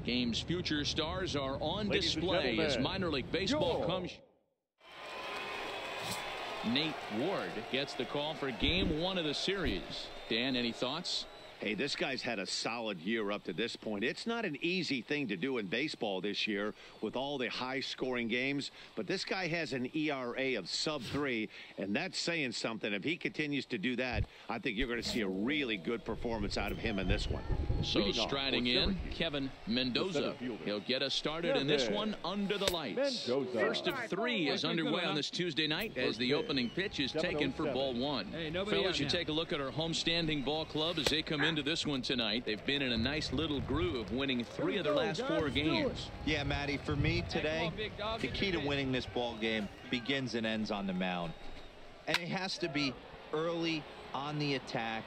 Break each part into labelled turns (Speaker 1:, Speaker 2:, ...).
Speaker 1: Game's future stars are on display as minor league baseball comes. Nate Ward gets the call for game 1 of the series. Dan, any thoughts?
Speaker 2: Hey, this guy's had a solid year up to this point. It's not an easy thing to do in baseball this year with all the high-scoring games, but this guy has an ERA of sub-3, and that's saying something. If he continues to do that, I think you're going to see a really good performance out of him in this one.
Speaker 1: So striding in, Kevin Mendoza. He'll get us started in this one under the lights. First of 3 is underway on this Tuesday night as the opening pitch is taken for ball 1. Fellas, you take a look at our homestanding ball club as they come into this one tonight. They've been in a nice little groove, winning 3 of their last 4 games.
Speaker 3: Yeah, Matty, for me today, the key to winning this ball game begins and ends on the mound. And it has to be early on the attack,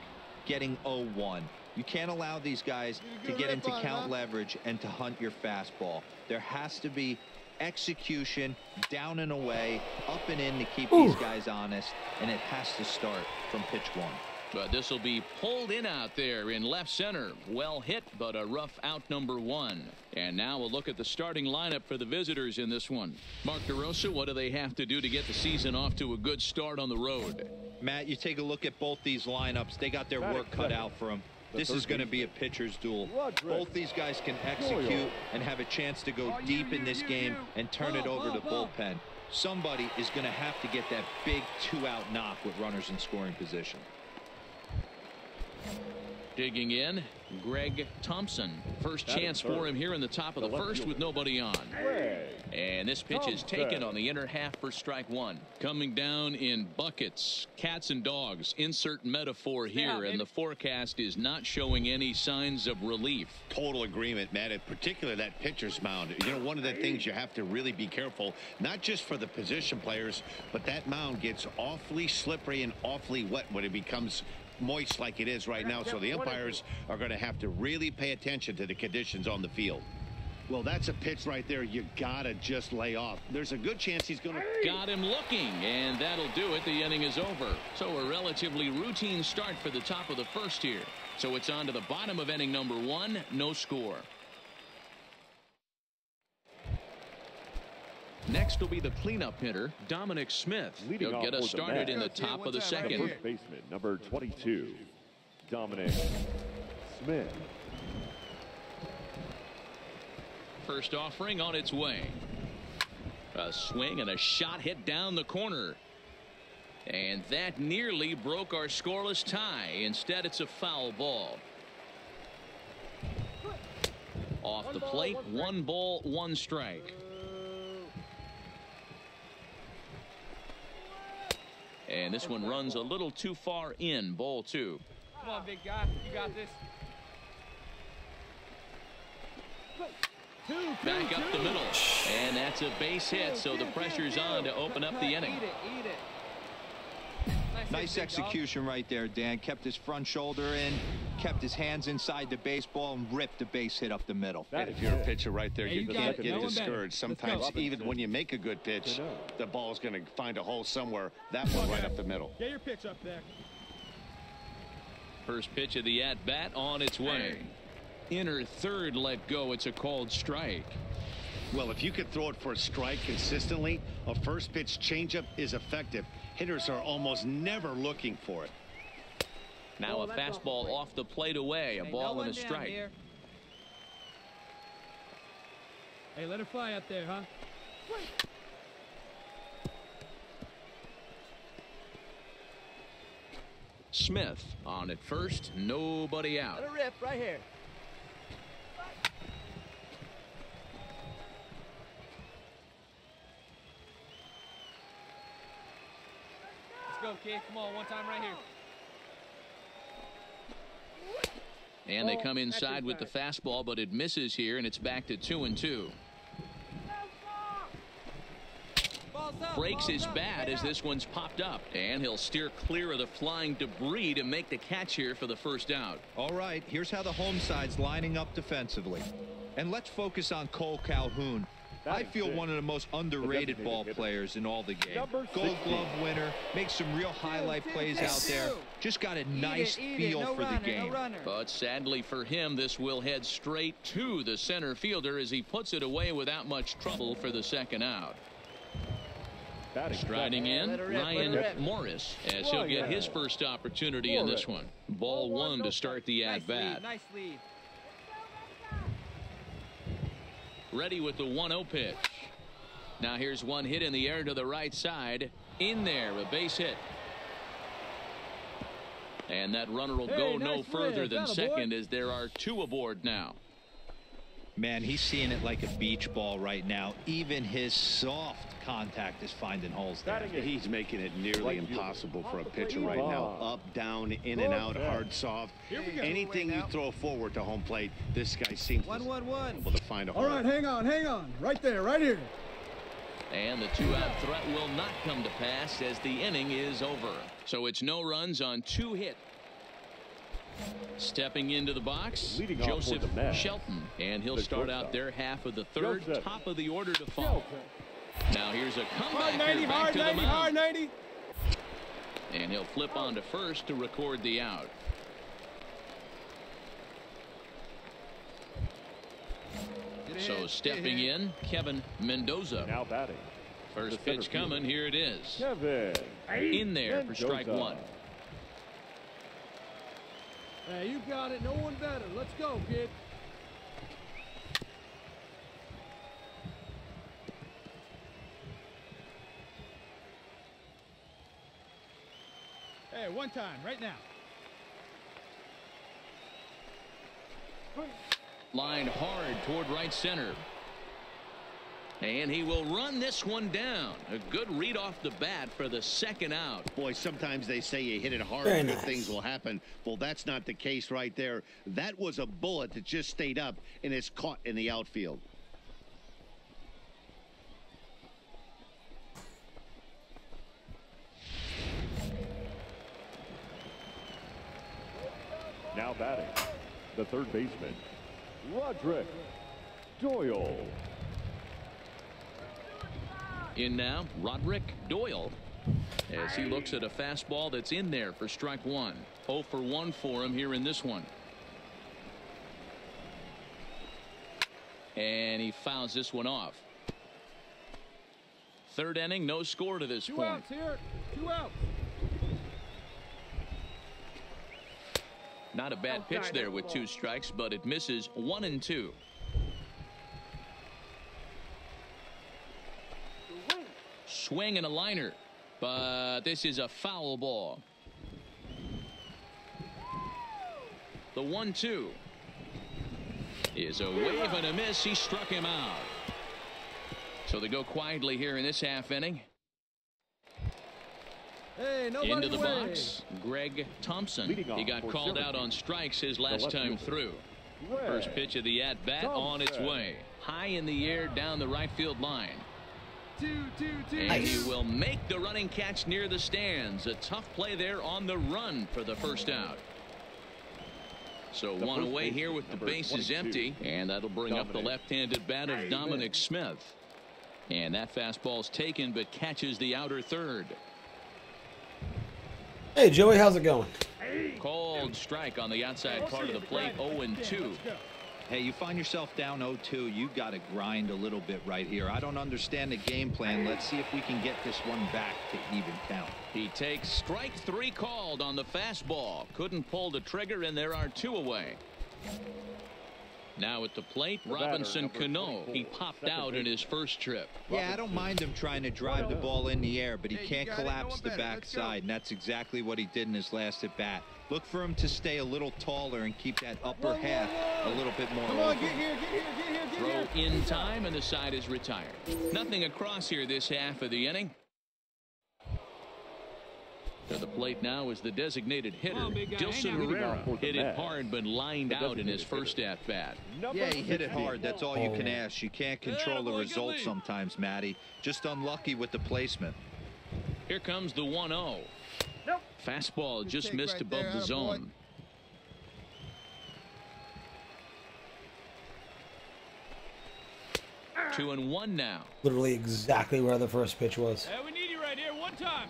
Speaker 3: getting 0-1. You can't allow these guys to get into count leverage and to hunt your fastball. There has to be execution, down and away, up and in to keep these guys honest, and it has to start from pitch 1.
Speaker 1: But this will be pulled in out there in left center. Well hit, but a rough out number 1. And now we'll look at the starting lineup for the visitors in this one. Mark DeRosa, what do they have to do to get the season off to a good start on the road?
Speaker 3: Matt, you take a look at both these lineups. They got their work cut out for them. This is going to be a pitcher's duel. Both these guys can execute and have a chance to go deep in this game and turn it over to the bullpen. Somebody is going to have to get that big 2-out knock with runners in scoring position.
Speaker 1: Digging in, Greg Thompson. First chance for him here in the top of the first with nobody on. And this pitch is taken on the inner half for strike 1. Coming down in buckets, cats and dogs. Insert metaphor here, and the forecast is not showing any signs of relief.
Speaker 2: Total agreement, Matt. In particular, that pitcher's mound. You know, one of the things you have to really be careful, not just for the position players, but that mound gets awfully slippery and awfully wet when it becomes moist like it is right now, so the umpires are going to have to really pay attention to the conditions on the field. Well, that's a pitch right there you gotta just lay off. There's a good chance he's going to...
Speaker 1: Got him looking, and that'll do it. The inning is over. So a relatively routine start for the top of the first here. So it's on to the bottom of inning number 1, no score. Next will be the cleanup hitter, Dominic Smith. He'll get us started in the top of the second.
Speaker 4: First baseman, number 22, Dominic Smith.
Speaker 1: First offering on its way. A swing and a shot hit down the corner. And that nearly broke our scoreless tie. Instead, it's a foul ball. Off the plate, 1 ball, 1 strike. And this one runs a little too far in, ball 2.
Speaker 5: Come on, big guy. You got this.
Speaker 1: Back up the middle. And that's a base hit, so the pressure's on to open up the inning.
Speaker 5: Eat it.
Speaker 3: Nice execution right there, Dan. Kept his front shoulder in, kept his hands inside the baseball, and ripped the base hit up the middle.
Speaker 2: And if you're a pitcher right there, you can't get discouraged. Sometimes even when you make a good pitch, the ball's going to find a hole somewhere. That one right up the middle.
Speaker 5: Get your pitch up there.
Speaker 1: First pitch of the at-bat on its way. Inner third let go. It's a called strike.
Speaker 2: Well, if you could throw it for a strike consistently, a first pitch changeup is effective. Hitters are almost never looking for it.
Speaker 1: Now a fastball off the plate away. A ball and a strike.
Speaker 5: Hey, let it fly up there, huh?
Speaker 1: Smith on at first. Nobody out.
Speaker 5: Let it rip right here. Go, kid. Come on, one time right here.
Speaker 1: And they come inside with the fastball, but it misses here, and it's back to 2-2. Breaks his bat as this one's popped up, and he'll steer clear of the flying debris to make the catch here for the first out.
Speaker 3: All right, here's how the home side's lining up defensively. And let's focus on Cole Calhoun. I feel one of the most underrated ball players in all the game. Gold Glove winner, makes some real highlight plays out there. Just got a nice feel for the game.
Speaker 1: But sadly for him, this will head straight to the center fielder as he puts it away without much trouble for the second out. Striding in, Ryan Morris, as he'll get his first opportunity in this one. Ball one to start the at-bat.
Speaker 5: Nice lead.
Speaker 1: Ready with the 1-0 pitch. Now here's one hit in the air to the right side. In there, a base hit. And that runner will go no further than second as there are two aboard now.
Speaker 3: Man, he's seeing it like a beach ball right now. Even his soft contact is finding holes there.
Speaker 2: He's making it nearly impossible for a pitcher right now. Up, down, in and out, hard, soft. Anything you throw forward to home plate, this guy seems able to find a hole.
Speaker 6: All right, hang on. Right there, right here.
Speaker 1: And the two-out threat will not come to pass as the inning is over. So it's no runs on two hits. Stepping into the box, Joseph Shelton, and he'll start out their half of the third, top of the order to fall. Now here's a comeback back to the mound. And he'll flip on to first to record the out. So stepping in, Kevin Mendoza.
Speaker 4: Now batting.
Speaker 1: First pitch coming, here it is.
Speaker 4: Kevin
Speaker 1: in there for strike one.
Speaker 6: Hey, you got it. No one better. Let's go, kid. Hey, one time, right now.
Speaker 1: Line hard toward right center. And he will run this one down. A good read off the bat for the second out.
Speaker 2: Boy, sometimes they say you hit it hard and good things will happen. Well, that's not the case right there. That was a bullet that just stayed up and is caught in the outfield.
Speaker 4: Now batting, the third baseman, Roderick Doyle.
Speaker 1: In now, Roderick Doyle, as he looks at a fastball that's in there for strike one. 0 for 1 for him here in this one. And he fouls this one off. Third inning, no score to this point.
Speaker 6: 2 outs here. 2 outs.
Speaker 1: Not a bad pitch there with 2 strikes, but it misses 1 and 2. Swing and a liner, but this is a foul ball. The 1-2 is a wave and a miss. He struck him out. So they go quietly here in this half inning.
Speaker 6: Hey,
Speaker 1: into the box, Greg Thompson. He got called out on strikes his last time through. First pitch of the at-bat on its way. High in the air down the right field line. And he will make the running catch near the stands. A tough play there on the run for the first out. So one away here with the bases empty. And that'll bring up the left-handed bat of Dominic Smith. And that fastball's taken but catches the outer third.
Speaker 7: Hey Joey, how's it going?
Speaker 1: Called strike on the outside part of the plate. 0-2.
Speaker 3: Hey, you find yourself down 0-2, you got to grind a little bit right here. I don't understand the game plan. Let's see if we can get this one back to even count.
Speaker 1: He takes strike 3 called on the fastball. Couldn't pull the trigger, and there are 2 away. Now at the plate, Robinson Cano. He popped out in his first trip.
Speaker 3: Yeah, I don't mind him trying to drive the ball in the air, but he can't collapse the backside, and that's exactly what he did in his last at bat. Look for him to stay a little taller and keep that upper half a little bit more open.
Speaker 1: Throw in time, and the side is retired. Nothing across here this half of the inning. To the plate now is the designated hitter, Dilson Rivera. Hit it hard but lined out in his first at-bat.
Speaker 3: Yeah, he hit it hard. That's all you can ask. You can't control the result sometimes, Matty. Just unlucky with the placement.
Speaker 1: Here comes the 1-0. Fastball just missed above the zone. 2-1 now.
Speaker 7: Literally exactly where the first pitch was.
Speaker 5: Hey, we need you right here. One time.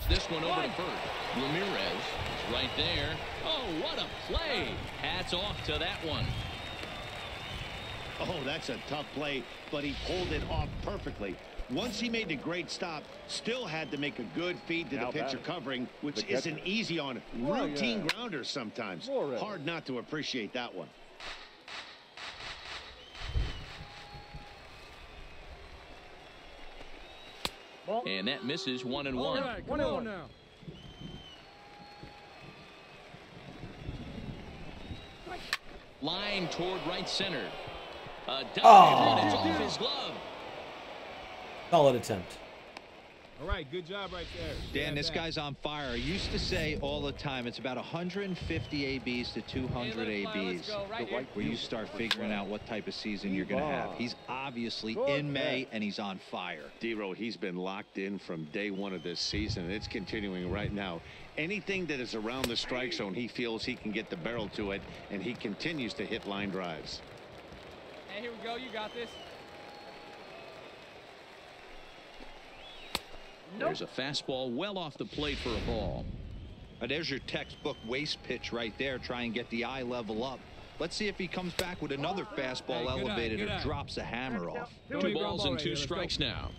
Speaker 1: This one over to first. Ramirez is right there. Oh, what a play. Hats off to that one.
Speaker 2: Oh, that's a tough play, but he pulled it off perfectly. Once he made the great stop, still had to make a good feed to the pitcher covering, which isn't easy on routine grounders sometimes. Hard not to appreciate that one.
Speaker 1: And that misses 1-1.
Speaker 6: All right, come on now.
Speaker 1: Line toward right center. A dive, and it's off his glove.
Speaker 7: Solid attempt.
Speaker 5: All right, good job right there.
Speaker 3: Dan, this guy's on fire. I used to say all the time, it's about 150 ABs to 200 ABs where you start figuring out what type of season you're going to have. He's obviously in May, and he's on fire.
Speaker 2: D-Row, he's been locked in from day one of this season, and it's continuing right now. Anything that is around the strike zone, he feels he can get the barrel to it, and he continues to hit line drives.
Speaker 5: Hey, here we go. You got this.
Speaker 1: There's a fastball well off the plate for a ball.
Speaker 3: There's your textbook waste pitch right there. Try and get the eye level up. Let's see if he comes back with another fastball elevated or drops a hammer off.
Speaker 1: 2 balls and 2 strikes now.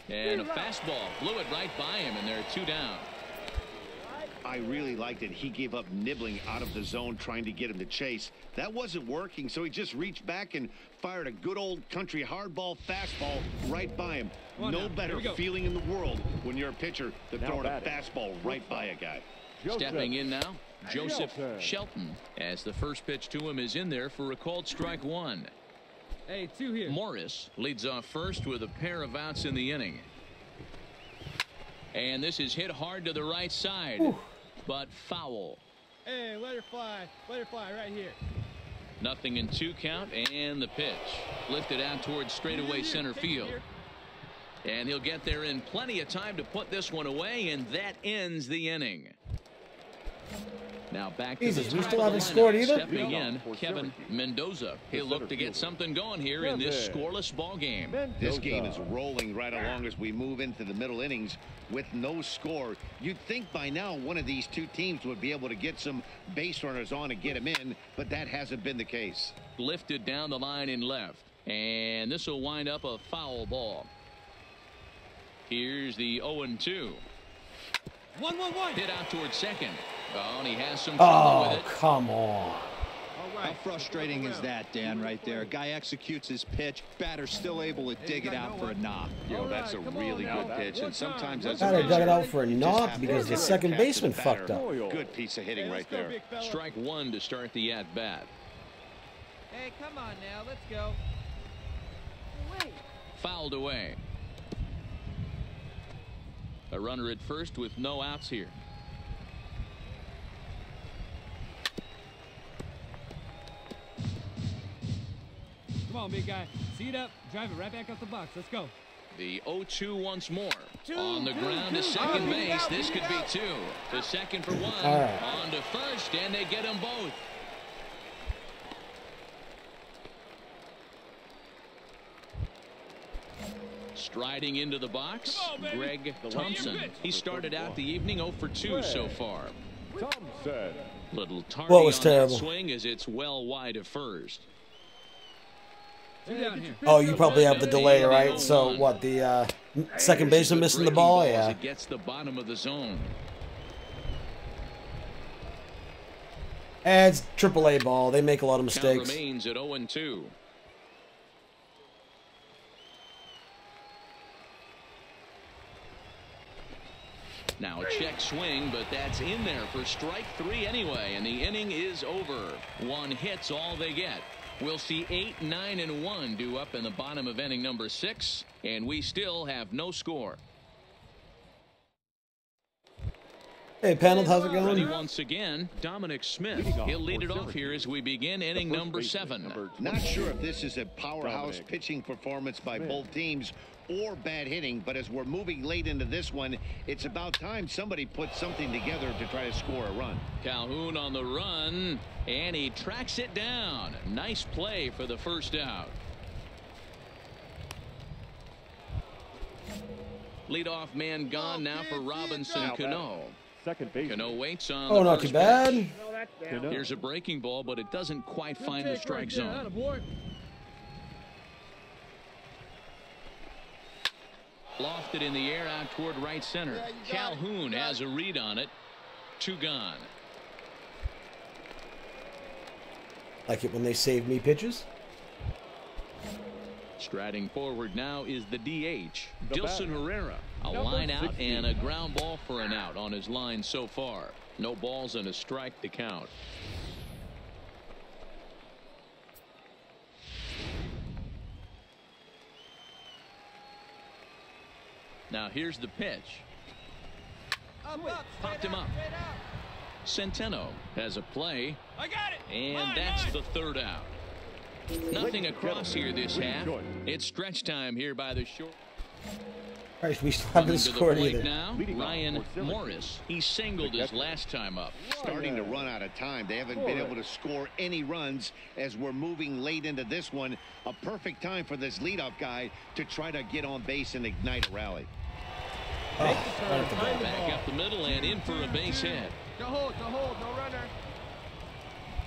Speaker 1: And a fastball blew it right by him, and there are 2 down.
Speaker 2: I really liked it. He gave up nibbling out of the zone trying to get him to chase. That wasn't working, so he just reached back and fired a good old country hardball fastball right by him. No better feeling in the world when you're a pitcher than throwing a fastball right by a guy.
Speaker 1: Stepping in now, Joseph Shelton, as the first pitch to him is in there for a called strike 1.
Speaker 5: Hey, 2 here.
Speaker 1: Morris leads off first with a pair of outs in the inning. And this is hit hard to the right side, but foul.
Speaker 5: Hey, let her fly right here.
Speaker 1: Nothing in 2 count, and the pitch lifted out towards straightaway center field. And he'll get there in plenty of time to put this one away, and that ends the inning. Now back to the
Speaker 7: we still haven't scored either.
Speaker 1: Stepping in, Kevin Mendoza. He'll look to get something going here in this scoreless ball game.
Speaker 2: This game is rolling right along as we move into the middle innings with no score. You'd think by now one of these 2 teams would be able to get some base runners on and get them in, but that hasn't been the case.
Speaker 1: Lifted down the line in left, and this will wind up a foul ball. Here's the 0-2.
Speaker 5: 1-1-1.
Speaker 1: Hit out towards second. Oh, and he has some trouble with it.
Speaker 7: Come on.
Speaker 3: How frustrating is that, Dan, right there? Guy executes his pitch, batter's still able to dig it out for a knock.
Speaker 2: You know, that's a really good pitch, and sometimes as a
Speaker 7: Batter dug it
Speaker 2: pitcher,
Speaker 7: out for a knock because the second baseman fucked up.
Speaker 2: Good piece of hitting right there.
Speaker 1: Strike 1 to start the at-bat.
Speaker 5: Hey, come on now. Let's go.
Speaker 1: Fouled away. A runner at first with no outs here.
Speaker 5: Come on, big guy. See it up. Drive it right back up the box. Let's go.
Speaker 1: The 0-2 once more. On the ground to second base. This could be 2. To second for 1. On to first, and they get them both. Striding into the box, Greg Thompson. He started out the evening 0 for 2 so far. Little tardy on that swing as it's well wide of first.
Speaker 7: Oh, you probably have the delay, right? So what, the second baseman missing the ball? Yeah.
Speaker 1: It gets the bottom of the zone.
Speaker 7: And it's AAA ball. They make a lot of mistakes.
Speaker 1: Count remains at 0-2. Now a check swing, but that's in there for strike 3 anyway, and the inning is over. 1 hit's all they get. We'll see 8, 9, and 1 due up in the bottom of inning number 6, and we still have no score.
Speaker 7: Hey, Panel, how's it
Speaker 1: Ready
Speaker 7: going?
Speaker 1: once again, Dominic Smith. He'll lead it off here as we begin inning number 7.
Speaker 2: Not sure if this is a powerhouse pitching performance by both teams or bad hitting, but as we're moving late into this one, it's about time somebody put something together to try to score a run.
Speaker 1: Calhoun on the run, and he tracks it down. Nice play for the first out. Leadoff man gone now for Robinson Cano.
Speaker 4: Second base.
Speaker 1: Cano waits on
Speaker 7: Oh,
Speaker 1: the
Speaker 7: not
Speaker 1: first
Speaker 7: too bad.
Speaker 1: pitch. Here's a breaking ball, but it doesn't quite find the strike zone. Lofted in the air out toward right center. Calhoun has a read on it. 2 gone.
Speaker 7: Like it when they save me pitches.
Speaker 1: Striding forward now is the DH, Dilson Herrera. A line out and a ground ball for an out on his line so far. No balls and a strike to count. Now here's the pitch. Popped him up. Centeno has a play.
Speaker 5: I got it.
Speaker 1: And that's the 3rd out. Nothing across here this half. It's stretch time here by the short.
Speaker 7: All right, we still haven't scored either.
Speaker 1: Now, Ryan Morris. He singled his last time up.
Speaker 2: Starting to run out of time. They haven't been able to score any runs as we're moving late into this one. A perfect time for this leadoff guy to try to get on base and ignite a rally.
Speaker 1: Back up the middle and in for a base hit.
Speaker 6: No hold, no runner.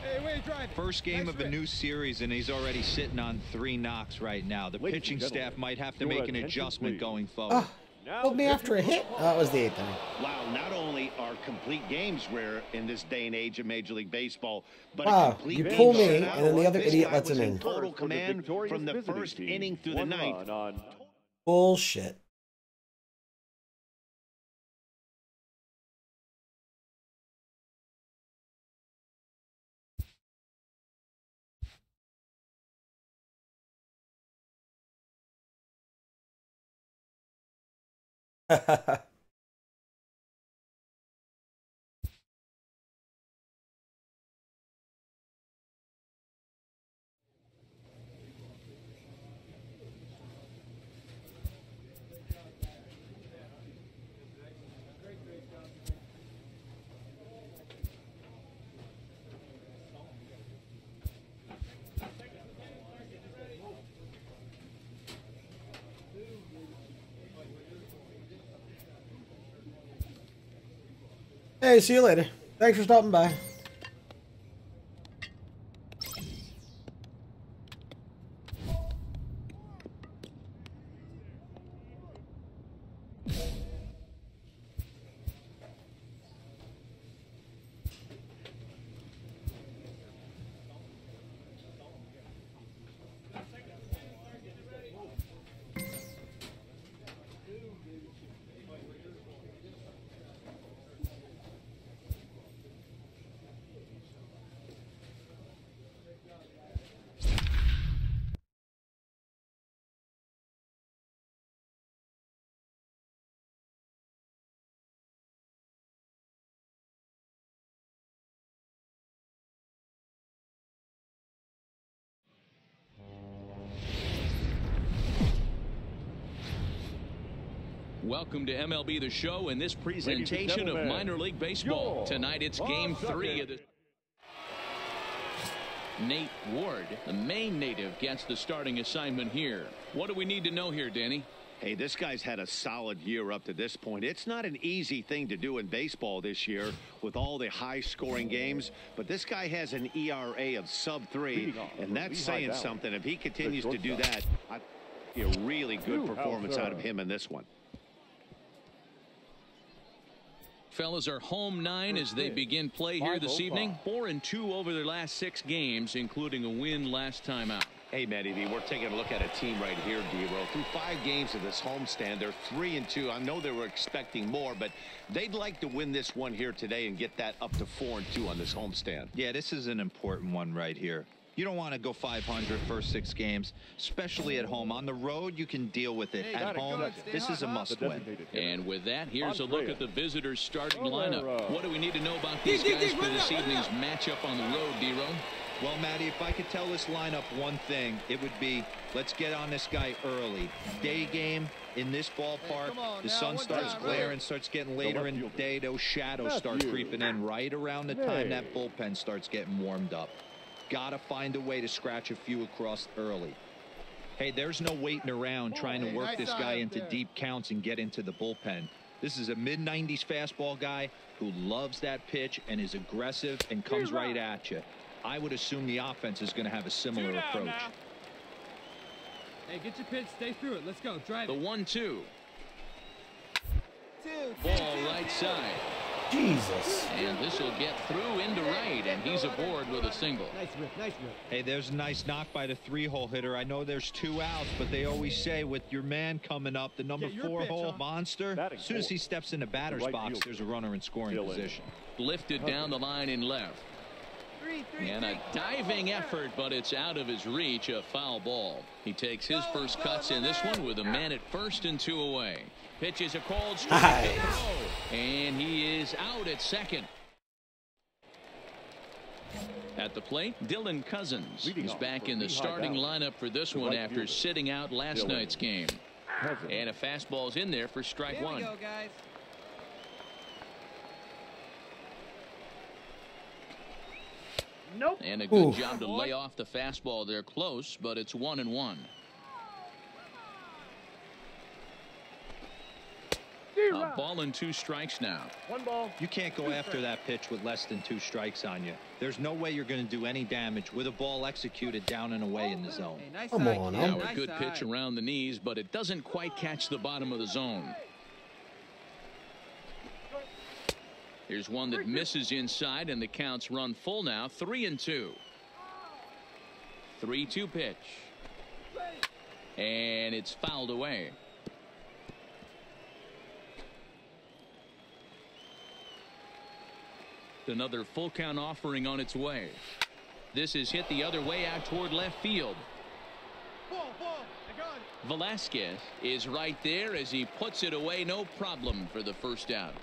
Speaker 6: Hey, where you driving?
Speaker 3: First game of a new series, and he's already sitting on 3 knocks right now. The pitching staff might have to make an adjustment going forward.
Speaker 7: Pulled me after a hit. Oh, that was the 8th inning.
Speaker 2: Wow, not only are complete games rare in this day and age of Major League Baseball, but
Speaker 7: Wow,
Speaker 2: a complete
Speaker 7: you
Speaker 2: game
Speaker 7: pull me,
Speaker 2: shutout.
Speaker 7: and then the other
Speaker 2: This
Speaker 7: idiot
Speaker 2: guy
Speaker 7: lets
Speaker 2: was
Speaker 7: him
Speaker 2: in
Speaker 7: in.
Speaker 2: total command from the first inning through the 9th.
Speaker 7: Bullshit. Hey, see you later. Thanks for stopping by.
Speaker 1: Welcome to MLB The Show and this presentation of minor league baseball. Tonight it's game 3 of the... Nate Ward, the Maine native, gets the starting assignment here. What do we need to know here, Danny?
Speaker 2: Hey, this guy's had a solid year up to this point. It's not an easy thing to do in baseball this year with all the high-scoring games, but this guy has an ERA of sub-3, and that's saying something. If he continues to do that, I see a really good performance out of him in this one.
Speaker 1: Fellas are home 9 as they begin play here this evening. 4-2 over their last 6 games, including a win last time out.
Speaker 2: Hey, Matty V, we're taking a look at a team right here, D-Roll. Through 5 games of this homestand, they're 3-2. I know they were expecting more, but they'd like to win this one here today and get that up to 4-2 on this homestand.
Speaker 3: Yeah, this is an important one right here. You don't want to go 500 first 6 games, especially at home. On the road, you can deal with it. At home, this is a must-win.
Speaker 1: And with that, here's a look at the visitors' starting lineup. What do we need to know about these guys for this evening's matchup on the road, D-Ro?
Speaker 3: Well, Matty, if I could tell this lineup one thing, it would be, let's get on this guy early. Day game in this ballpark, the sun starts glaring, starts getting later in the day, those shadows start creeping in right around the time that bullpen starts getting warmed up. Gotta find a way to scratch a few across early. Hey, there's no waiting around trying to work this guy into deep counts and get into the bullpen. This is a mid-90s fastball guy who loves that pitch and is aggressive and comes right at you. I would assume the offense is going to have a similar approach.
Speaker 5: Hey, get your pitch, stay through it. Let's go. Drive
Speaker 1: the
Speaker 5: it.
Speaker 1: 1-2. Ball right side.
Speaker 7: Jesus.
Speaker 1: And this will get through into right, and he's aboard with a single.
Speaker 6: Nice rip, nice rip.
Speaker 3: Hey, there's a nice knock by the 3-hole hitter. I know there's 2 outs, but they always say with your man coming up, the number 4-hole monster, as soon as he steps in the batter's box, there's a runner in scoring position.
Speaker 1: Lifted down the line in left. And a diving effort, but it's out of his reach, a foul ball. He takes his first cuts in this one with a man at first and 2 away. Pitches a called strike, and he is out at second. At the plate, Dylan Cousins. He's back in the starting lineup for this one after sitting out last night's game. And a fastball's in there for strike 1.
Speaker 8: Here we go, guys.
Speaker 6: Nope.
Speaker 1: And a good job to lay off the fastball there close, but it's 1-1. A ball and 2 strikes now.
Speaker 6: 1 ball.
Speaker 3: You can't go after that pitch with less than 2 strikes on you. There's no way you're going to do any damage with a ball executed down and away in the zone.
Speaker 8: Hey, nice
Speaker 7: Come on,
Speaker 1: now a good pitch around the knees, but it doesn't quite catch the bottom of the zone. Here's one that misses inside, and the counts run full now. 3-2. 3-2 pitch. And it's fouled away. Another full count offering on its way. This is hit the other way out toward left field. Velasquez is right there as he puts it away. No problem for the first out.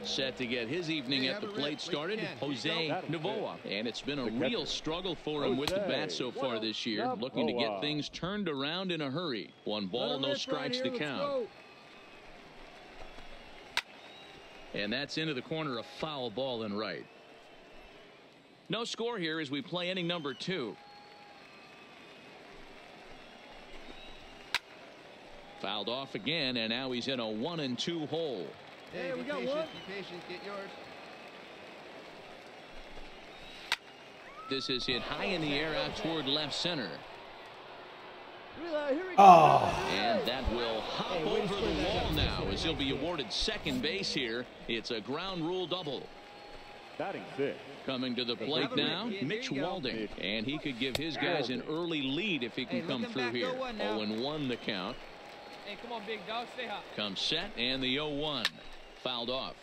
Speaker 1: Set to get his evening at the plate started, Jose Novoa. And it's been a real struggle for him with the bat so far this year. Looking to get things turned around in a hurry. 1 ball, no strikes to count. And that's into the corner, a foul ball in right. No score here as we play inning number 2. Fouled off again, and now he's in a 1-2 hole.
Speaker 8: Hey, we got one. Be patient, get yours.
Speaker 1: This is hit high in the air out toward left center. And that will hop over the wall now as he'll be awarded second base here. It's a ground rule double.
Speaker 4: Batting 6.
Speaker 1: Coming to the plate now, Mitch Walding. And he could give his guys an early lead if he can come through here. 0-1 the count.
Speaker 5: Hey, come on, big dog, stay hot.
Speaker 1: Comes set, and the 0-1. Fouled off.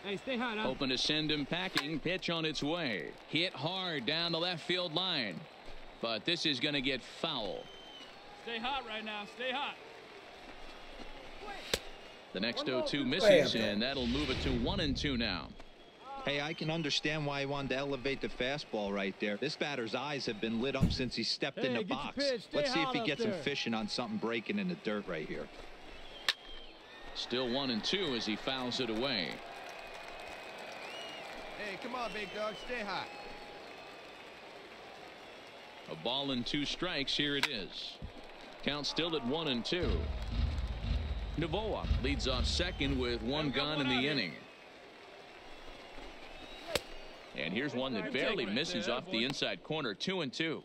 Speaker 5: Hey, stay hot, huh?
Speaker 1: Open to send him packing. Pitch on its way. Hit hard down the left field line. But this is going to get foul.
Speaker 5: Stay hot right now. Stay hot.
Speaker 1: The next 0-2 misses, and that'll move it to 1-2 now.
Speaker 3: Hey, I can understand why he wanted to elevate the fastball right there. This batter's eyes have been lit up since he stepped in the box. Let's see if he gets him fishing on something breaking in the dirt right here.
Speaker 1: Still 1-2 as he fouls it away.
Speaker 8: Hey, come on, big dog, stay hot.
Speaker 1: A ball and 2 strikes. Here it is. Count still at 1-2. Novoa leads off second with 1 gone in the inning. And here's one that barely misses off the inside corner. 2-2.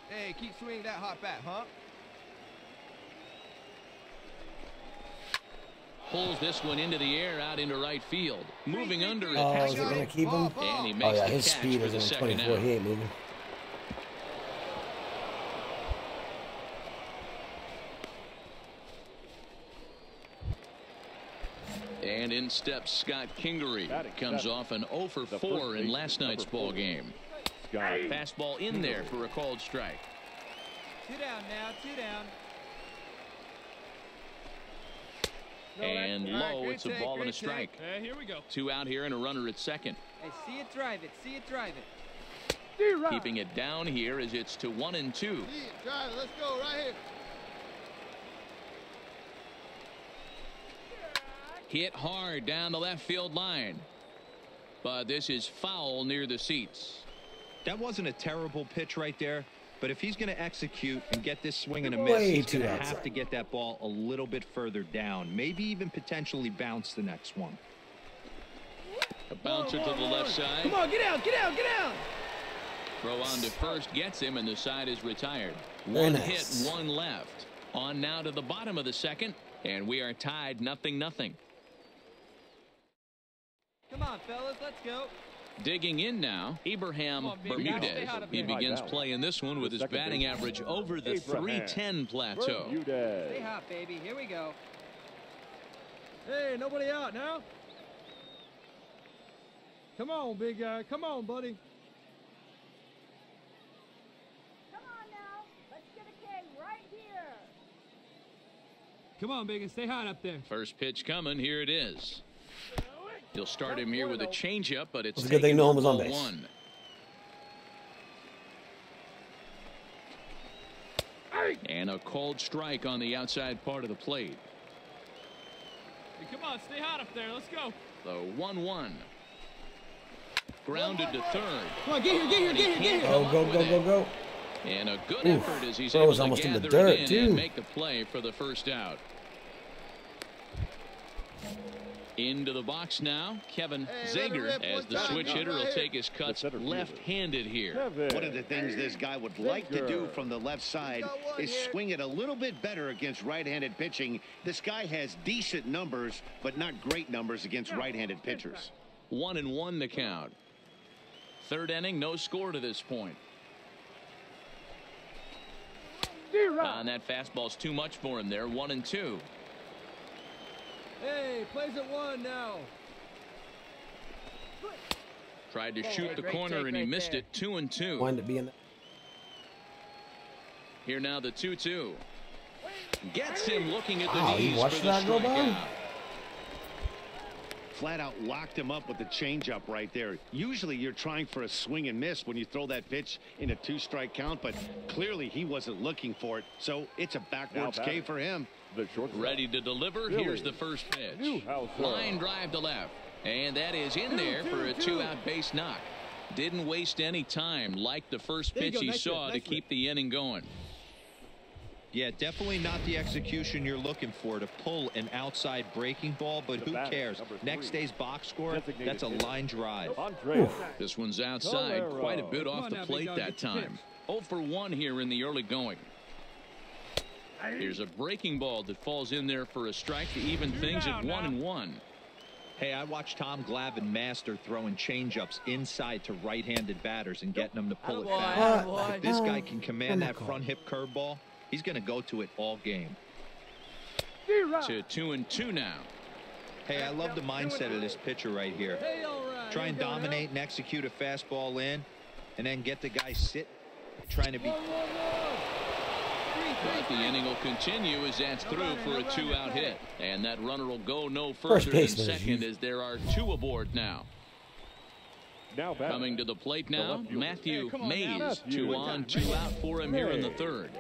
Speaker 8: Hey, keep swinging that hot bat, huh?
Speaker 1: Pulls this one into the air out into right field. Moving under it.
Speaker 7: Oh, is it going to keep him?
Speaker 1: And he makes
Speaker 7: yeah,
Speaker 1: the
Speaker 7: his
Speaker 1: catch
Speaker 7: speed
Speaker 1: for
Speaker 7: is
Speaker 1: the
Speaker 7: only
Speaker 1: second
Speaker 7: 24.
Speaker 1: out.
Speaker 7: He ain't moving.
Speaker 1: And in steps Scott Kingery. Comes off an 0 for 4 in last night's ball game. Fastball in there for a called strike.
Speaker 8: 2 down now, 2 down.
Speaker 1: And low, it's a ball and a strike.
Speaker 5: Here we go.
Speaker 1: 2 out here and a runner at second.
Speaker 8: Hey, see it, drive it. See it, drive it.
Speaker 1: Keeping it down here as it's to 1 and 2.
Speaker 8: See it, drive it. Let's go right here.
Speaker 1: Hit hard down the left field line. But this is foul near the seats.
Speaker 3: That wasn't a terrible pitch right there. But if he's going to execute and get this swing and a miss, he's going to have to get that ball a little bit further down. Maybe even potentially bounce the next one.
Speaker 1: A bouncer to the left side.
Speaker 6: Come on, get out, get out, get out.
Speaker 1: Throw on to first gets him, and the side is retired.
Speaker 7: Very
Speaker 1: One
Speaker 7: nice.
Speaker 1: hit, 1 left. On now to the bottom of the second, and we are tied 0-0.
Speaker 8: Come on, fellas, let's go.
Speaker 1: Digging in now, Abraham Bermudez. He begins playing this one with his batting average over the 310 plateau.
Speaker 8: Stay hot, baby. Here we go.
Speaker 6: Hey, nobody out now. Come on, big guy. Come on, buddy.
Speaker 9: Come on now. Let's get a K right here.
Speaker 5: Come on, Big, and stay hot up there.
Speaker 1: First pitch coming. Here it is. He'll start him here with a changeup, but it's
Speaker 7: It's a good thing no one was on
Speaker 1: ball
Speaker 7: base.
Speaker 1: 1. And a called strike on the outside part of the plate.
Speaker 5: Hey, come on, stay hot up there. Let's go.
Speaker 1: The 1-1. Grounded to third.
Speaker 6: Come on, get here, get here, get here, get here.
Speaker 7: Oh, go, go, go, go.
Speaker 1: And a good
Speaker 7: Oof.
Speaker 1: effort as he's
Speaker 7: Throw
Speaker 1: able
Speaker 7: was
Speaker 1: to
Speaker 7: almost in the
Speaker 1: gather
Speaker 7: dirt,
Speaker 1: it in
Speaker 7: too.
Speaker 1: and make the play for the first out. Into the box now, Kevin Zager, as the switch hitter will take his cuts left-handed here.
Speaker 2: One of the things this guy would like to do from the left side is swing it a little bit better against right-handed pitching. This guy has decent numbers, but not great numbers against right-handed pitchers.
Speaker 1: 1-1 the count. Third inning, no score to this point. And that fastball's too much for him there. 1-2.
Speaker 6: Hey, plays at 1 now.
Speaker 1: Tried to shoot the corner and he missed it. 2-2.
Speaker 7: Wind up being.
Speaker 1: Here now the 2-2. Gets him looking at the
Speaker 7: Wow,
Speaker 1: knees
Speaker 7: he watched
Speaker 1: for the
Speaker 7: that go by?
Speaker 1: strikeout.
Speaker 2: Flat out locked him up with the changeup right there. Usually you're trying for a swing and miss when you throw that pitch in a 2-strike count, but clearly he wasn't looking for it, so it's a backwards K for him.
Speaker 1: Ready to deliver. Here's the first pitch. Line drive to left, and that is in there for a 2-out base knock. Didn't waste any time, like the first pitch he saw to keep the inning going.
Speaker 3: Yeah, definitely not the execution you're looking for to pull an outside breaking ball, but who cares? Next day's box score, that's a line drive.
Speaker 1: This one's outside, quite a bit off the plate that time. 0 for 1 here in the early going. Here's a breaking ball that falls in there for a strike to even things at 1-1.
Speaker 3: Hey, I watched Tom Glavine master throwing changeups inside to right-handed batters and getting them to pull it back. If this guy can command that front hip curveball, he's going to go to it all game.
Speaker 1: To 2-2 now.
Speaker 3: Hey, I love the mindset of this pitcher right here. Try and dominate and execute a fastball in, and then get the guy sit, trying to be.
Speaker 1: But the inning will continue as that's through for a 2-out hit. And that runner will go no further than second as there are 2 aboard now. Coming to the plate now, Matthew Mays. 2 on, 2 out for him here in the third.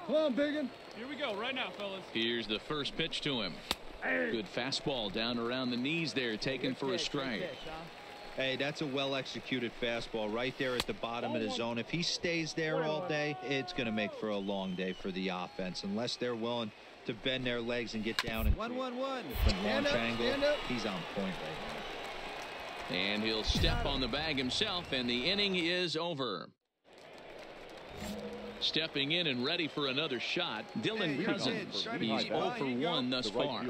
Speaker 6: Come on, Biggin.
Speaker 5: Here we go right now, fellas.
Speaker 1: Here's the first pitch to him. Good fastball down around the knees there, taken for a strike.
Speaker 3: Hey, that's a well-executed fastball right there at the bottom of the zone. If he stays there all day, it's going to make for a long day for the offense. Unless they're willing to bend their legs and get down and
Speaker 8: 1-1-1.
Speaker 3: launch angle, he's on point right now.
Speaker 1: And he'll step on the bag himself, and the inning is over. Stepping in and ready for another shot, Dylan Cousins. He's 0 for 1 thus far.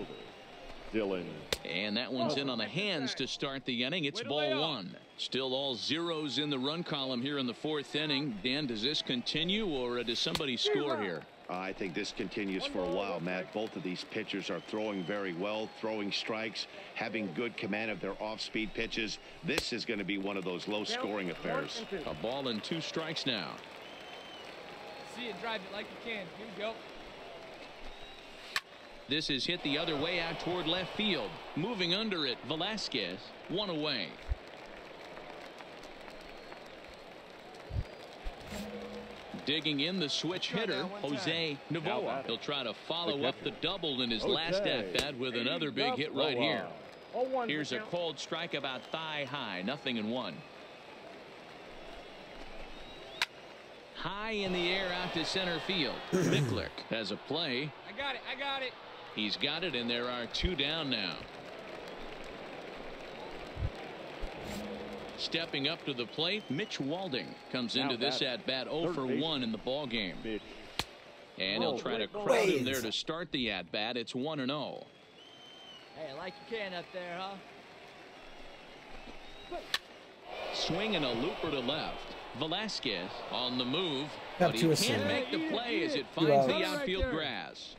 Speaker 1: And that one's in on the hands to start the inning. It's ball 1. Still all zeros in the run column here in the 4th inning. Dan, does this continue, or does somebody score here?
Speaker 2: I think this continues for a while, Matt. Both of these pitchers are throwing very well, throwing strikes, having good command of their off-speed pitches. This is going to be one of those low-scoring affairs.
Speaker 1: A ball and 2 strikes now.
Speaker 8: See it, drive it like you can. Here we go.
Speaker 1: This is hit the other way out toward left field. Moving under it, Velasquez, 1 away. Digging in the switch hitter, Jose Novoa. He'll try to follow up the double in his last at-bat with another big hit right here. Here's a cold strike about thigh high, 0-1. High in the air out to center field. Miklick has a play.
Speaker 8: I got it.
Speaker 1: He's got it, and there are 2 down now. Stepping up to the plate, Mitch Walding comes into this at-bat 0 for 1 in the ball game. And he'll try to crowd him there to start the at-bat. It's 1-0.
Speaker 8: Hey, like you can up there, huh?
Speaker 1: Swinging a looper to left. Velasquez on the move,
Speaker 7: Got
Speaker 1: but he
Speaker 7: 2
Speaker 1: can't
Speaker 7: assists.
Speaker 1: make the play as it finds the outfield grass.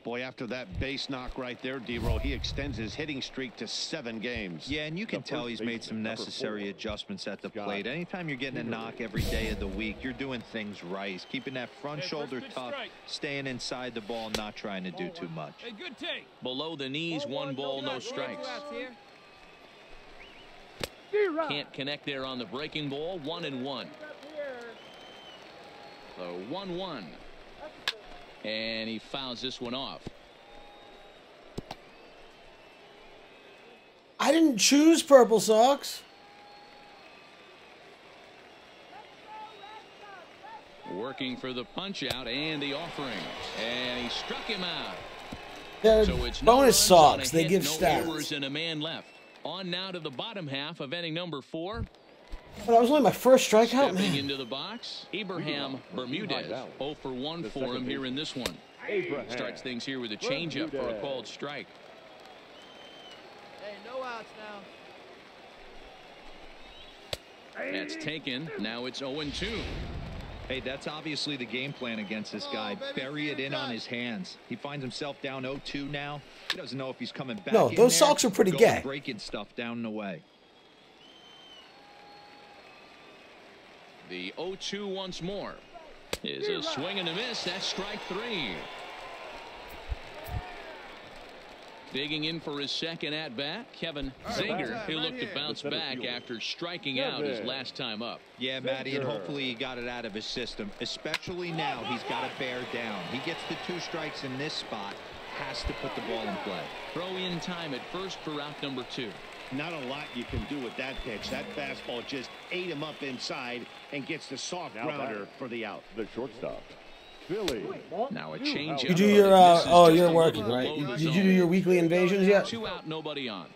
Speaker 2: Boy, after that base knock right there, D-Roll, he extends his hitting streak to 7 games.
Speaker 3: Yeah, and you can tell he's made some necessary adjustments at the plate. Anytime you're getting a knock every day of the week, you're doing things right. He's keeping that front shoulder tough, staying inside the ball, not trying to do too much.
Speaker 8: Hey, good take.
Speaker 1: Below the knees, 1 ball, no strikes. Can't connect there on the breaking ball. 1-1. So 1-1. And he fouls this one off.
Speaker 7: I didn't choose purple socks.
Speaker 1: Working for the punch out and the offering. And he struck him out.
Speaker 7: They're
Speaker 1: So it's
Speaker 7: bonus socks. They
Speaker 1: hit,
Speaker 7: give
Speaker 1: no
Speaker 7: stats.
Speaker 1: errors and a man left. On now to the bottom half of inning number 4.
Speaker 7: But that was only my first strikeout,
Speaker 1: Stepping
Speaker 7: man.
Speaker 1: into the box, Abraham Bermudez. 0 for 1 for him here in this one. Starts things here with a changeup for a called strike.
Speaker 8: Hey, no outs now.
Speaker 1: That's taken. Now it's 0-2.
Speaker 3: Hey, that's obviously the game plan against this guy. Bury it in on his hands. He finds himself down 0-2 now. He doesn't know if he's coming back.
Speaker 7: No,
Speaker 3: in
Speaker 7: those
Speaker 3: there
Speaker 7: socks are pretty
Speaker 3: or
Speaker 7: gay.
Speaker 3: breaking stuff down and away.
Speaker 1: The 0-2 once more is a swing and a miss. That's strike 3. Digging in for his second at bat, Kevin Zinger. He'll look to bounce back after striking out his last time up.
Speaker 3: Yeah, Matty, and hopefully he got it out of his system. Especially now, he's got to bear down. He gets the 2 strikes in this spot, has to put the ball in play.
Speaker 1: Throw in time at first for out number 2.
Speaker 2: Not a lot you can do with that pitch. That fastball just ate him up inside and gets the soft grounder for the out.
Speaker 4: The shortstop, Billy.
Speaker 1: Now a change.
Speaker 7: You do your you're working, right? Did you do your weekly invasions yet?
Speaker 1: 2 out, nobody on.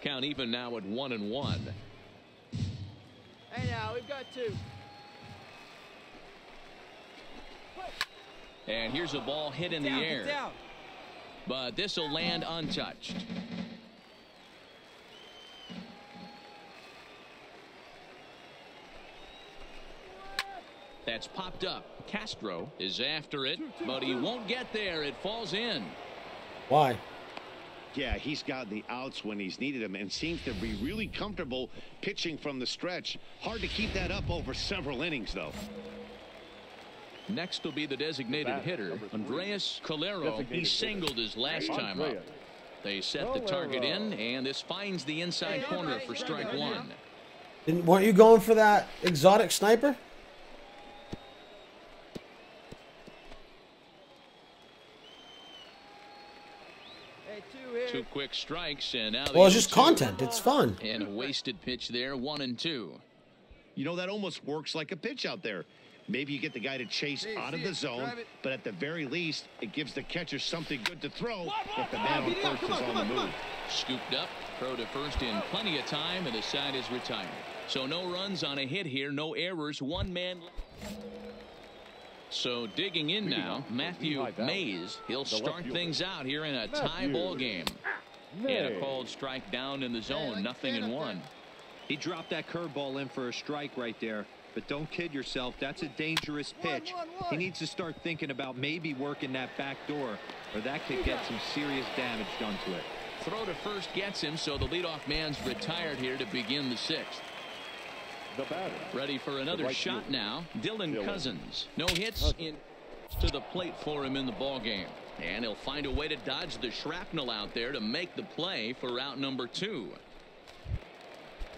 Speaker 1: Count even now at 1-1.
Speaker 8: Hey, now we've got 2.
Speaker 1: And here's a ball hit in the air. But this will land untouched. That's popped up. Castro is after it, but he won't get there. It falls in.
Speaker 7: Why?
Speaker 2: Yeah, he's gotten the outs when he's needed them and seems to be really comfortable pitching from the stretch. Hard to keep that up over several innings, though.
Speaker 1: Next will be the designated hitter, Andreas Calero. He singled his last time up. They set the target in, and this finds the inside corner for strike 1.
Speaker 7: Weren't you going for that exotic sniper?
Speaker 8: Hey, 2 here.
Speaker 1: 2 quick strikes, and now
Speaker 7: Well, it's just content. It's fun.
Speaker 1: And a wasted pitch there, 1-2.
Speaker 2: You know, that almost works like a pitch out there. Maybe you get the guy to chase out of the zone, but at the very least, it gives the catcher something good to throw if the man on first is on the move.
Speaker 1: Scooped up, throw to first in plenty of time, and the side is retired. So no runs on a hit here, no errors, 1 man. So digging in now, Matthew Mays. He'll start things out here in a tie ball game. And a called strike down in the zone, 0-1.
Speaker 3: He dropped that curveball in for a strike right there. But don't kid yourself. That's a dangerous pitch. He needs to start thinking about maybe working that back door, or that could get some serious damage done to it.
Speaker 1: Throw to first gets him, so the leadoff man's retired here to begin the sixth.
Speaker 4: The batter.
Speaker 1: Ready for another shot now. Dylan Cousins. No hits in to the plate for him in the ball game. And he'll find a way to dodge the shrapnel out there to make the play for out number 2.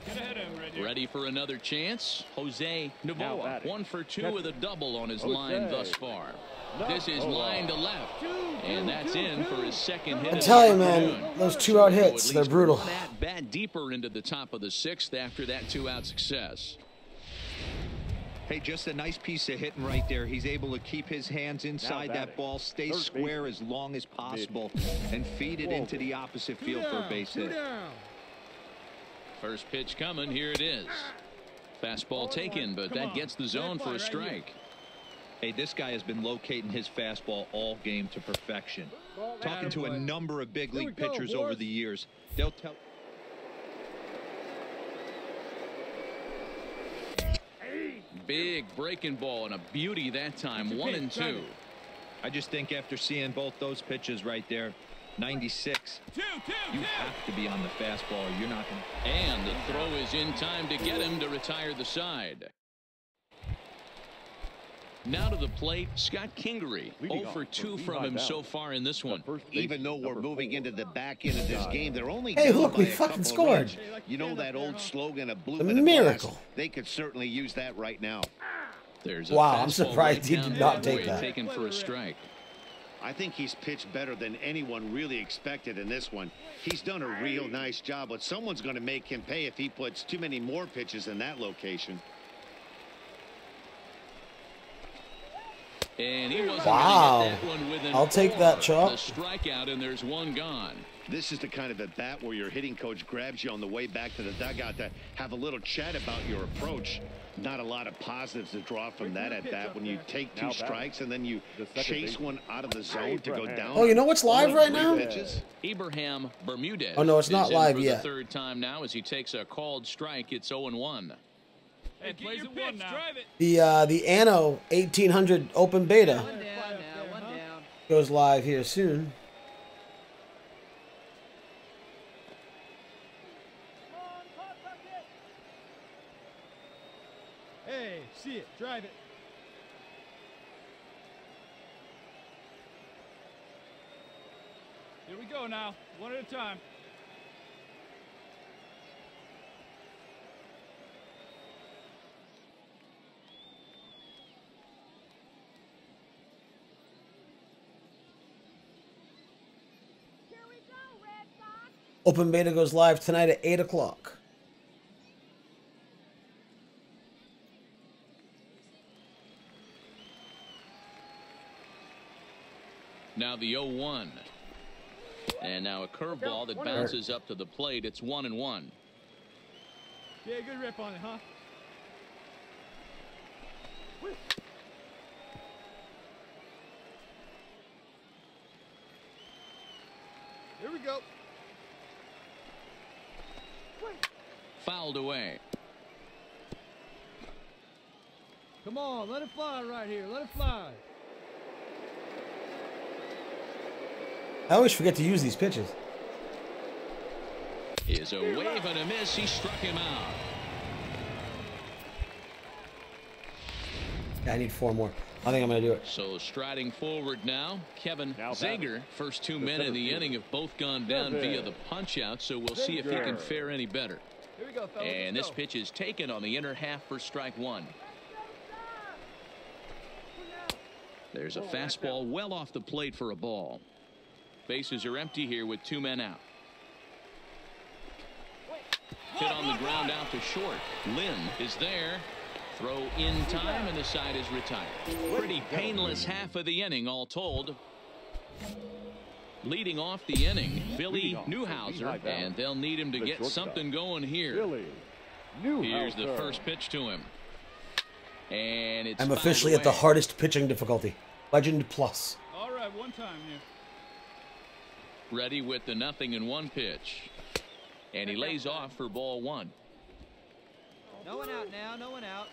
Speaker 5: Get ahead of him, Reggie.
Speaker 1: Ready for another chance. Jose Novoa. 1 for 2 with a double on his line thus far. This is line to left. And that's in for his second hit.
Speaker 7: I tell you, man, those 2-out hits, they're brutal.
Speaker 1: That bat deeper into the top of the 6th after that 2-out success.
Speaker 3: Hey, just a nice piece of hitting right there. He's able to keep his hands inside that ball, stay square as long as possible, and feed it into the opposite field for a base hit.
Speaker 1: First pitch coming. Here it is. Fastball taken, but that gets the zone for a strike.
Speaker 3: Hey, this guy has been locating his fastball all game to perfection. Talking to a number of big league pitchers over the years, they'll tell.
Speaker 1: Big breaking ball and a beauty that time. 1-2.
Speaker 3: I just think after seeing both those pitches right there, 96, you have to be on the fastball. You're not going to.
Speaker 1: And the throw is in time to get him to retire the side. Now to the plate, Scott Kingery. 0 for 2 from him so far in this one.
Speaker 2: Even though we're moving into the back end of this game, they're only
Speaker 7: Hey,
Speaker 2: down
Speaker 7: look,
Speaker 2: by
Speaker 7: we
Speaker 2: a
Speaker 7: fucking
Speaker 2: couple of
Speaker 7: scored.
Speaker 2: runs. You know that old slogan of blue
Speaker 7: A
Speaker 2: in the
Speaker 7: miracle.
Speaker 2: glass? They could certainly use that right now.
Speaker 1: There's a
Speaker 7: Wow, I'm
Speaker 1: fastball
Speaker 7: surprised
Speaker 1: right
Speaker 7: he
Speaker 1: down
Speaker 7: did not
Speaker 1: the
Speaker 7: take
Speaker 1: way,
Speaker 7: that.
Speaker 1: taken for a strike.
Speaker 2: I think he's pitched better than anyone really expected in this one. He's done a real nice job, but someone's going to make him pay if he puts too many more pitches in that location.
Speaker 1: And he wasn't
Speaker 7: Wow.
Speaker 1: gonna hit that one with an
Speaker 7: I'll take that, Chop.
Speaker 1: The strikeout, and there's one gone.
Speaker 2: This is the kind of at bat where your hitting coach grabs you on the way back to the dugout to have a little chat about your approach. Not a lot of positives to draw from that at bat when you take 2 strikes and then you chase one out of the zone to go down.
Speaker 7: Oh, you know what's live right now?
Speaker 1: Abraham Bermudez.
Speaker 7: Oh, no, it's not
Speaker 1: is in
Speaker 7: live
Speaker 1: for
Speaker 7: yet.
Speaker 1: The 3rd time now as he takes a called strike. It's 0-1.
Speaker 5: Hey, plays it one now. Drive it.
Speaker 7: The Anno 1800 Open Beta
Speaker 8: One down now, one down.
Speaker 7: goes live here soon.
Speaker 6: Hey, see it. Drive it.
Speaker 5: Here we go now. One at a time.
Speaker 9: Here we go, Red Sox.
Speaker 7: Open Beta goes live tonight at 8 o'clock.
Speaker 1: Now the 0-1. And now a curveball that bounces up to the plate. It's 1-1.
Speaker 6: Yeah, good rip on it, huh? Here we go.
Speaker 1: Fouled away.
Speaker 6: Come on, let it fly right here. Let it fly.
Speaker 7: I always forget to use these pitches.
Speaker 1: Is a wave and a miss. He struck him out.
Speaker 7: I need 4 more. I think I'm going to do it.
Speaker 1: So striding forward now, Kevin Zager. First 2 men in the inning have both gone down via the punch out, so we'll see if he can fare any better.
Speaker 8: Here we go, fellas.
Speaker 1: And this pitch is taken on the inner half for strike 1. There's a fastball well off the plate for a ball. Bases are empty here with 2 men out. Hit on the ground out to short. Lynn is there. Throw in time, and the side is retired. Pretty painless half of the inning, all told. Leading off the inning, Billy Newhouser, and they'll need him to get something going here. Here's the first pitch to him. And it's
Speaker 7: I'm officially at the hardest pitching difficulty. Legend Plus.
Speaker 5: All right, one time here.
Speaker 1: Ready with the 0-1 pitch. And he lays off for ball 1.
Speaker 8: No one out now, no one out.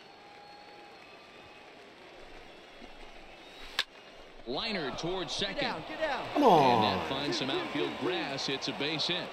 Speaker 1: Liner towards second.
Speaker 6: Get down.
Speaker 7: Come on.
Speaker 1: And that finds some outfield grass. It's a base hit.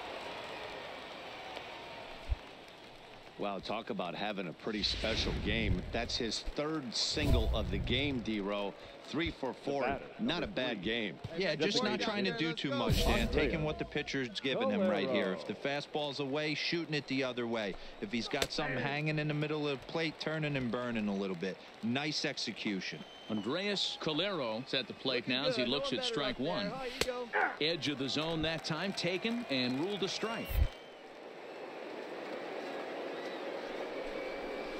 Speaker 2: Wow, talk about having a pretty special game. That's his third single of the game, D-Row. 3 for 4. Not a bad game.
Speaker 3: Yeah, just not trying to do too much, Dan. Taking what the pitcher's giving him right here. If the fastball's away, shooting it the other way. If he's got something hanging in the middle of the plate, turning and burning a little bit. Nice execution.
Speaker 1: Andres Calero is at the plate now as he looks at strike one. Edge of the zone that time taken and ruled a strike.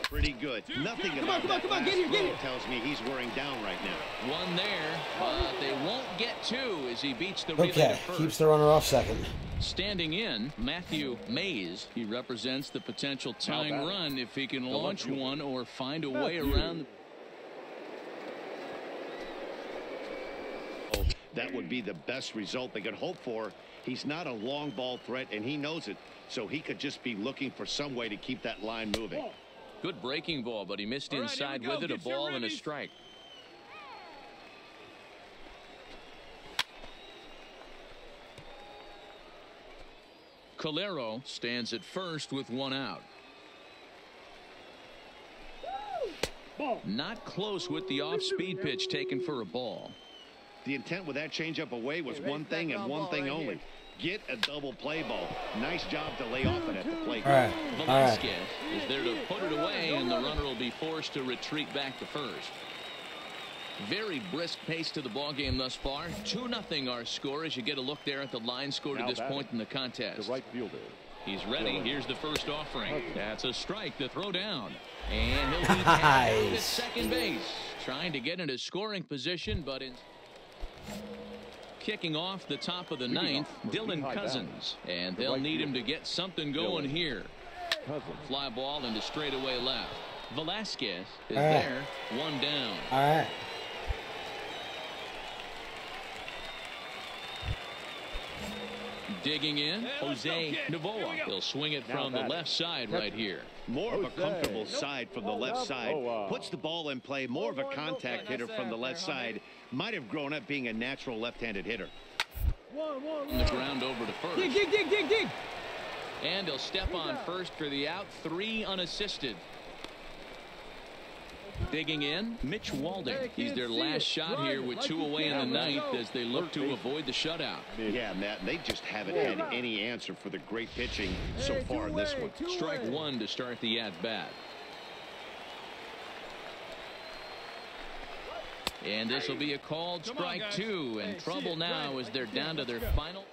Speaker 2: Pretty good. Nothing about that last throw tells me he's wearing down right now.
Speaker 1: One there, but they won't get two as he beats the relay to
Speaker 7: Okay,
Speaker 1: first.
Speaker 7: keeps the runner off second.
Speaker 1: Standing in, Matthew Mays. He represents the potential tying run if he can launch one or find a way around.
Speaker 2: Oh, that would be the best result they could hope for. He's not a long ball threat, and he knows it, so he could just be looking for some way to keep that line moving.
Speaker 1: Good breaking ball, but he missed inside with it. A ball and a strike. Calero stands at first with one out. Not close with the off-speed pitch taken for a ball.
Speaker 2: The intent with that changeup away was one thing and one thing only. Get a double play ball. Nice job to lay off it at the plate.
Speaker 7: All right.
Speaker 1: Velasquez is there to put it away, and the runner will be forced to retreat back to first. Very brisk pace to the ball game thus far. 2-0 our score as you get a look there at the line score to this point in the contest.
Speaker 4: The right fielder.
Speaker 1: He's ready. Here's the first offering. That's a strike to throw down. And he'll be tagged at second base. Trying to get into scoring position, but in kicking off the top of the ninth, Dylan Cousins. And they'll need him to get something going here. Fly ball into straightaway left. Velasquez is there. One down.
Speaker 7: All right.
Speaker 1: Digging in, Jose Novoa. He'll swing it from the left side right here.
Speaker 2: More of a comfortable side from the left side. Puts the ball in play. More of a contact hitter from the left side. Might have grown up being a natural left-handed hitter.
Speaker 1: On the ground over to first.
Speaker 8: Dig.
Speaker 1: And he'll step on first for the out. 3 unassisted. Digging in, Mitch Walding. He's their last shot here with 2 away in the ninth as they look to avoid the shutout.
Speaker 2: Yeah, Matt, they just haven't had any answer for the great pitching so far in this one.
Speaker 1: Strike one to start the at-bat. And this will be a called strike two, and trouble now as they're down to their final.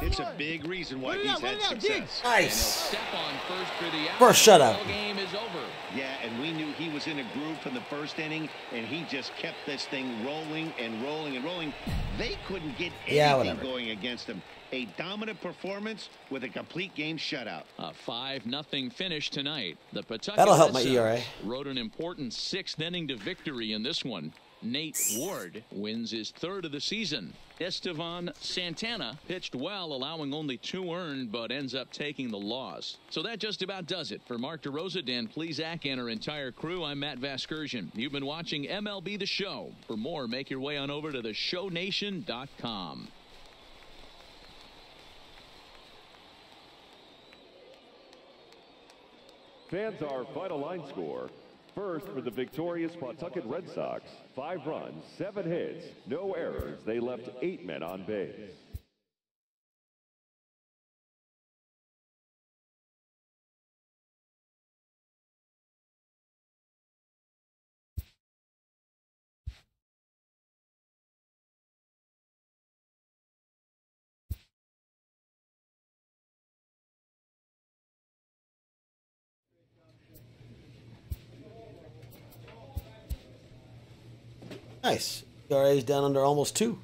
Speaker 2: It's a big reason why he's had success.
Speaker 7: Nice.
Speaker 1: Step on first for the out.
Speaker 7: First shutout.
Speaker 1: The game is over.
Speaker 2: Yeah, and we knew he was in a groove from the first inning, and he just kept this thing rolling and rolling and rolling. They couldn't get anything going against him. A dominant performance with a complete game shutout.
Speaker 1: A 5-0 finish tonight. The Pawtucket
Speaker 7: That'll help my
Speaker 1: Red Sox
Speaker 7: ERA.
Speaker 1: Wrote an important 6th inning to victory in this one. Nate Ward wins his 3rd of the season. Estevan Santana pitched well, allowing only 2 earned, but ends up taking the loss. So that just about does it. For Mark DeRosa, Dan Plesac, and our entire crew, I'm Matt Vasgersian. You've been watching MLB The Show. For more, make your way on over to theshownation.com.
Speaker 4: Fans, our final line score. First, for the victorious Pawtucket Red Sox, 5 runs, 7 hits, no errors. They left 8 men on base.
Speaker 7: Nice. ERA is down under almost 2.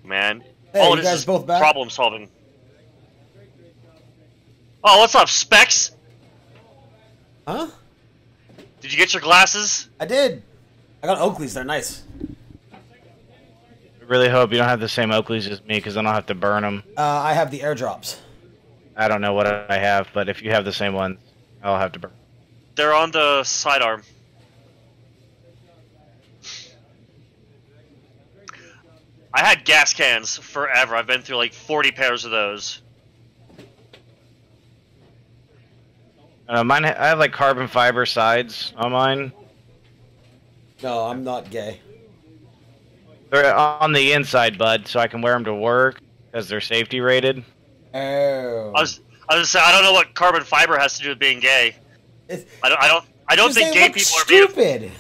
Speaker 10: man.
Speaker 7: Hey,
Speaker 10: All
Speaker 7: you
Speaker 10: it is
Speaker 7: guys both back?
Speaker 10: problem solving. Oh, what's up, Specs?
Speaker 7: Huh?
Speaker 10: Did you get your glasses?
Speaker 7: I did. I got Oakleys. They're nice.
Speaker 11: I really hope you don't have the same Oakleys as me, because then I'll have to burn them.
Speaker 7: I have the airdrops.
Speaker 11: I don't know what I have, but if you have the same ones, I'll have to burn.
Speaker 10: They're on the sidearm. I had gas cans forever. I've been through like 40 pairs of those.
Speaker 11: Mine, I have like carbon fiber sides on mine.
Speaker 7: No, I'm not gay.
Speaker 11: They're on the inside, bud, so I can wear them to work because they're safety rated.
Speaker 7: Oh.
Speaker 10: I was gonna say, I don't know what carbon fiber has to do with being gay. I don't think gay people are
Speaker 7: stupid.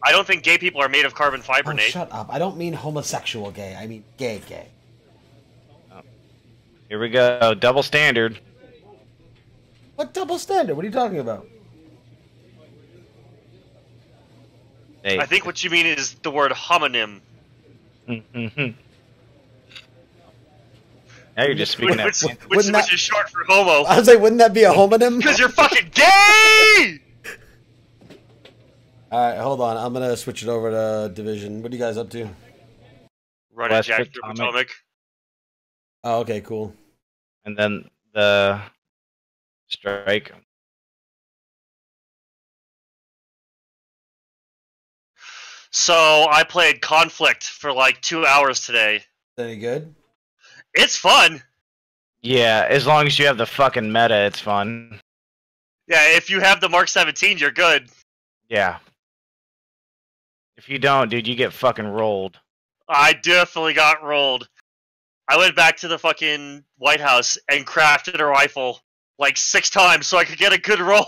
Speaker 10: I don't think gay people are made of carbon fiber, Nate.
Speaker 7: Shut up. I don't mean homosexual gay. I mean gay gay.
Speaker 11: Oh. Here we go. Double standard.
Speaker 7: What double standard? What are you talking about?
Speaker 11: Hey.
Speaker 10: I think what you mean is the word homonym.
Speaker 11: Now you're just speaking
Speaker 10: which is short for homo.
Speaker 7: I was like, wouldn't that be a homonym?
Speaker 10: Because you're fucking gay!
Speaker 7: Alright, hold on. I'm gonna switch it over to Division. What are you guys up to?
Speaker 10: Running Jack through Potomac.
Speaker 7: Oh, okay, cool.
Speaker 11: And then the strike.
Speaker 10: So I played Conflict for like 2 hours today.
Speaker 7: Is that any good?
Speaker 10: It's fun.
Speaker 11: Yeah, as long as you have the fucking meta, it's fun.
Speaker 10: Yeah, if you have the Mark 17, you're good.
Speaker 11: Yeah. If you don't, dude, you get fucking rolled.
Speaker 10: I definitely got rolled. I went back to the fucking White House and crafted a rifle like 6 times so I could get a good roll.